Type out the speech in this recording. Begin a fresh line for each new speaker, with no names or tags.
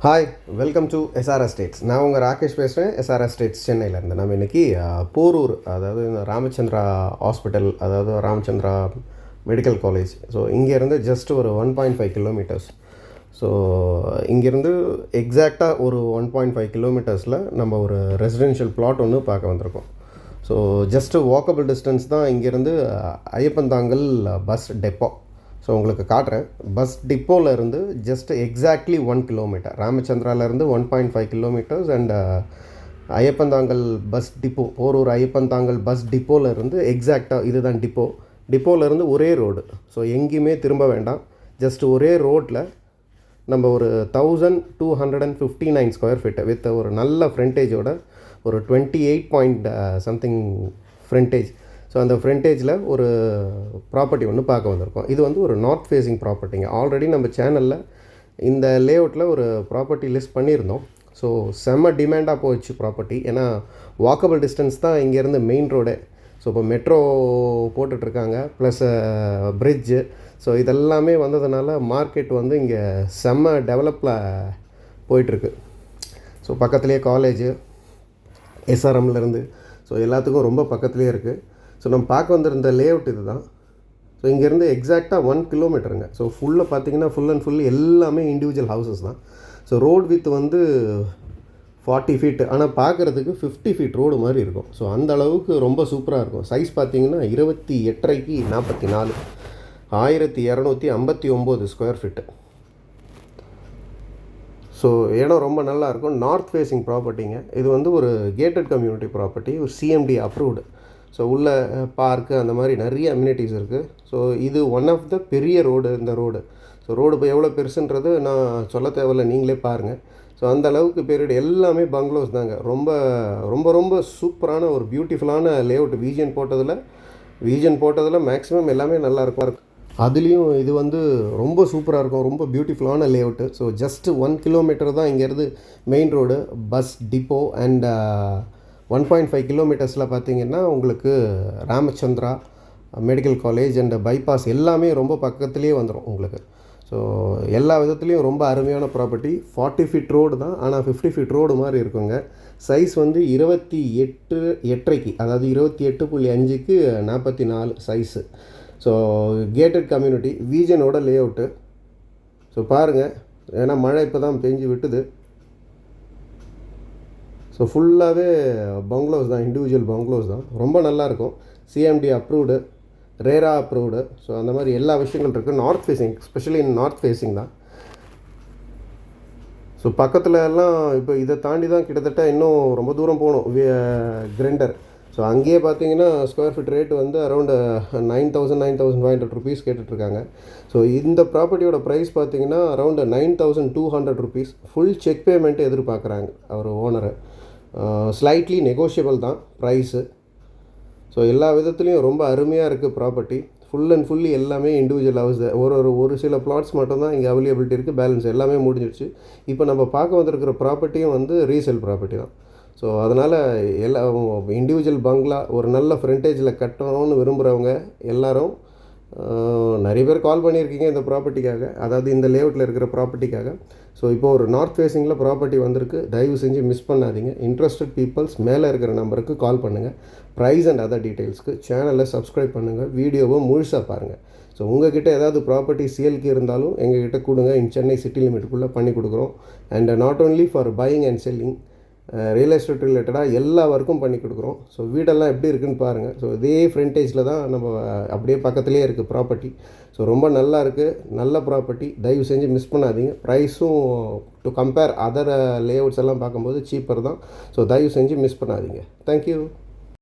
Hi, welcome to SR estates. நான் உங்கள் ராகேஷ் பேசுகிறேன், எஸ்ஆர் எஸ்டேட்ஸ் சென்னையிலேருந்து. நம்ம இன்றைக்கி போரூர், அதாவது இந்த ராமச்சந்திரா ஹாஸ்பிட்டல், அதாவது ராமச்சந்திரா மெடிக்கல் காலேஜ். ஸோ இங்கேருந்து ஜஸ்ட் ஒரு 1.5 கிலோமீட்டர்ஸ். ஸோ இங்கேருந்து எக்ஸாக்டாக ஒரு 1.5 கிலோமீட்டர்ஸில் நம்ம ஒரு ரெசிடென்ஷியல் பிளாட் ஒன்று பார்க்க வந்திருக்கோம். ஸோ ஜஸ்ட்டு வாக்கபிள் டிஸ்டன்ஸ் தான் இங்கேருந்து ஐயப்பந்தாங்கல் பஸ் டெப்போ. ஸோ உங்களுக்கு காட்டுறேன். பஸ் டிப்போவில் இருந்து ஜஸ்ட் எக்ஸாக்ட்லி 1 கிலோமீட்டர், ராமச்சந்திராவிலேருந்து 1.5 kilometres. And Ayyappanthangal bus depot, Porur Ayyappanthangal bus டிப்போவில் இருந்து எக்ஸாக்டாக இதுதான் டிப்போ. டிப்போவிலேருந்து ஒரே ரோடு. ஸோ எங்கேயுமே திரும்ப வேண்டாம். ஜஸ்ட் ஒரே ரோட்டில் நம்ம ஒரு 1259 ஸ்கொயர் ஃபீட்டு வித் ஒரு நல்ல ஃப்ரண்டேஜோட ஒரு 28 பாயிண்ட் சம்திங் ஃப்ரண்டேஜ். ஸோ அந்த ஃப்ரண்டேஜில் ஒரு ப்ராப்பர்ட்டி ஒன்று பார்க்க வந்திருக்கோம். இது வந்து ஒரு நார்த் ஃபேஸிங் ப்ராப்பர்ட்டிங்க. ஆல்ரெடி நம்ம சேனலில் இந்த லேஅவுட்டில் ஒரு ப்ராப்பர்ட்டி லிஸ்ட் பண்ணியிருந்தோம். ஸோ செம்ம டிமாண்டாக போச்சு ப்ராப்பர்ட்டி. ஏன்னா வாக்கபிள் டிஸ்டன்ஸ் தான் இங்கேருந்து மெயின் ரோடே. ஸோ இப்போ மெட்ரோ போட்டுட்ருக்காங்க, ப்ளஸ் பிரிட்ஜு. ஸோ இதெல்லாமே வந்ததுனால மார்க்கெட் வந்து இங்கே செம்ம டெவலப்பில் போயிட்டுருக்கு. ஸோ பக்கத்துலேயே காலேஜு, எஸ்ஆர்எம்லேருந்து, ஸோ எல்லாத்துக்கும் ரொம்ப பக்கத்துலேயே இருக்குது. ஸோ நம்ம பார்க்க வந்திருந்த லேஅவுட் இது தான். ஸோ இங்கேருந்து எக்ஸாக்டாக 1 கிலோமீட்டருங்க. ஸோ ஃபுல்லாக பார்த்தீங்கன்னா ஃபுல் அண்ட் ஃபுல் எல்லாமே இண்டிவிஜுவல் ஹவுசஸ் தான். ஸோ ரோடு வித் வந்து 40 ஃபீட்டு, ஆனால் பார்க்குறதுக்கு 50 ஃபீட் ரோடு மாதிரி இருக்கும். ஸோ அந்த அளவுக்கு ரொம்ப சூப்பராக இருக்கும். சைஸ் பார்த்தீங்கன்னா 28.5 44 1259 ஸ்கொயர் ஃபீட்டு. ஸோ இடம் ரொம்ப நல்லாயிருக்கும். நார்த் ஃபேஸிங் ப்ராப்பர்ட்டிங்க. இது வந்து ஒரு கேட்டட் கம்யூனிட்டி ப்ராப்பர்ட்டி, ஒரு சிஎம்டி அப்ரூவ்டு. ஸோ உள்ள பார்க்கு அந்த மாதிரி நிறைய அம்யூனிட்டிஸ் இருக்குது. ஸோ இது ஒன் ஆஃப் த பெரிய ரோடு இந்த ரோடு. ஸோ ரோடு இப்போ எவ்வளோ பெருசுன்றது நான் சொல்ல தேவையில்ல, நீங்களே பாருங்கள். ஸோ அந்த அளவுக்கு பெரிய எல்லாமே பங்களோஸ் தாங்க. ரொம்ப ரொம்ப ரொம்ப சூப்பரான ஒரு பியூட்டிஃபுல்லான லேஅவுட். வீஜன் போட்டதில் மேக்ஸிமம் எல்லாமே நல்லாயிருக்கும். அதுலேயும் இது வந்து ரொம்ப சூப்பராக இருக்கும், ரொம்ப பியூட்டிஃபுல்லான லேஅவுட்டு. ஸோ ஜஸ்ட்டு 1 கிலோமீட்டர் தான் இங்கேருந்து main road, bus depot. And 1.5 கிலோமீட்டர்ஸில் பார்த்தீங்கன்னா உங்களுக்கு Ramachandra medical college and bypass எல்லாமே ரொம்ப பக்கத்துலேயே வந்துடும் உங்களுக்கு. ஸோ எல்லா விதத்துலேயும் ரொம்ப அருமையான ப்ராப்பர்ட்டி. 40 ஃபீட் ரோடு தான், ஆனால் 50 ஃபீட் ரோடு மாதிரி இருக்குங்க. சைஸ் வந்து 28.5, அதாவது 28.5க்கு 44 சைஸு. ஸோ கேட்டட் கம்யூனிட்டி, வீஜனோட லேஅவுட்டு. ஸோ பாருங்கள், ஏன்னா மழை இப்போ தான் பெஞ்சு விட்டுது. ஸோ ஃபுல்லாகவே பங்களோஸ் தான், இண்டிவிஜுவல் பங்களோஸ் தான். ரொம்ப நல்லாயிருக்கும். சிஎம்டி அப்ரூவ்டு, ரேரா அப்ரூவ்டு. ஸோ அந்த மாதிரி எல்லா விஷயங்கள் இருக்குது. North facing, specially north facing தான். ஸோ பக்கத்தில் எல்லாம் இப்போ இதை தாண்டி தான் கிட்டத்தட்ட இன்னும் ரொம்ப தூரம் போகணும், கிரைண்டர். ஸோ அங்கேயே பார்த்தீங்கன்னா ஸ்கொயர் ஃபீட் ரேட் வந்து அரௌண்டு 9,500 ருபீஸ் கேட்டுட்ருக்காங்க. ஸோ இந்த ப்ராப்பர்ட்டியோட ப்ரைஸ் பார்த்தீங்கன்னா around 9,200 rupees. Full check payment எதிர்பார்க்குறாங்க அவர் ஓனரு. ஸ்லைட்லி நெகோஷியபிள் தான் ப்ரைஸு. ஸோ எல்லா விதத்துலேயும் ரொம்ப அருமையாக இருக்குது ப்ராப்பர்ட்டி. ஃபுல் அண்ட் ஃபுல்லி எல்லாமே இண்டிவிஜுவல் ஹவுஸ். ஒரு சில பிளாட்ஸ் மட்டும்தான் இங்கே அவைலபிலிட்டி இருக்குது. பேலன்ஸ் எல்லாமே முடிஞ்சிடுச்சு. இப்போ நம்ம பார்க்க வந்திருக்கிற ப்ராப்பர்ட்டியும் வந்து ரீசேல் ப்ராப்பர்ட்டி தான். ஸோ அதனால் எல்லா இண்டிவிஜுவல் பங்களா ஒரு நல்ல ஃப்ரண்டேஜில் கட்டணும்னு விரும்புகிறவங்க எல்லோரும், நிறைய பேர் கால் பண்ணியிருக்கீங்க இந்த ப்ராப்பர்ட்டிக்காக, அதாவது இந்த லேஅவுட்டில் இருக்கிற ப்ராப்பர்ட்டிக்காக. ஸோ இப்போ ஒரு நார்த் ஃபேஸிங்கில் ப்ராப்பர்ட்டி வந்திருக்கு. தயவு செஞ்சு மிஸ் பண்ணாதீங்க. இன்ட்ரெஸ்டட் பீப்புள்ஸ் மேலே இருக்கிற நம்பருக்கு கால் பண்ணுங்கள். ப்ரைஸ் அண்ட் அதர் டீட்டெயில்ஸ்க்கு சேனலை சப்ஸ்கிரைப் பண்ணுங்கள். வீடியோவை முழுசாக பாருங்கள். ஸோ உங்கள்கிட்ட ஏதாவது ப்ராப்பர்ட்டி சேலுக்கு இருந்தாலும் எங்ககிட்ட கொடுங்க. சென்னை சிட்டி லிமிட்டுக்குள்ளே பண்ணி கொடுக்குறோம். And not only for buying and selling, real estate ரிலேட்டடாக எல்லா ஒர்க்கும் பண்ணி கொடுக்குறோம். ஸோ வீடெல்லாம் எப்படி இருக்குதுன்னு பாருங்கள். ஸோ இதே ஃப்ரண்டேஜில் தான் நம்ம அப்படியே பக்கத்துலேயே இருக்குது ப்ராப்பர்ட்டி. ஸோ ரொம்ப நல்லா இருக்குது, நல்ல ப்ராப்பர்ட்டி. தயவு செஞ்சு மிஸ் பண்ணாதீங்க. ப்ரைஸும் டு கம்பேர் அதர் லேஅவுட்ஸ் எல்லாம் பார்க்கும்போது சீப்பர் தான். ஸோ தயவு செஞ்சு மிஸ் பண்ணாதீங்க. தேங்க்யூ.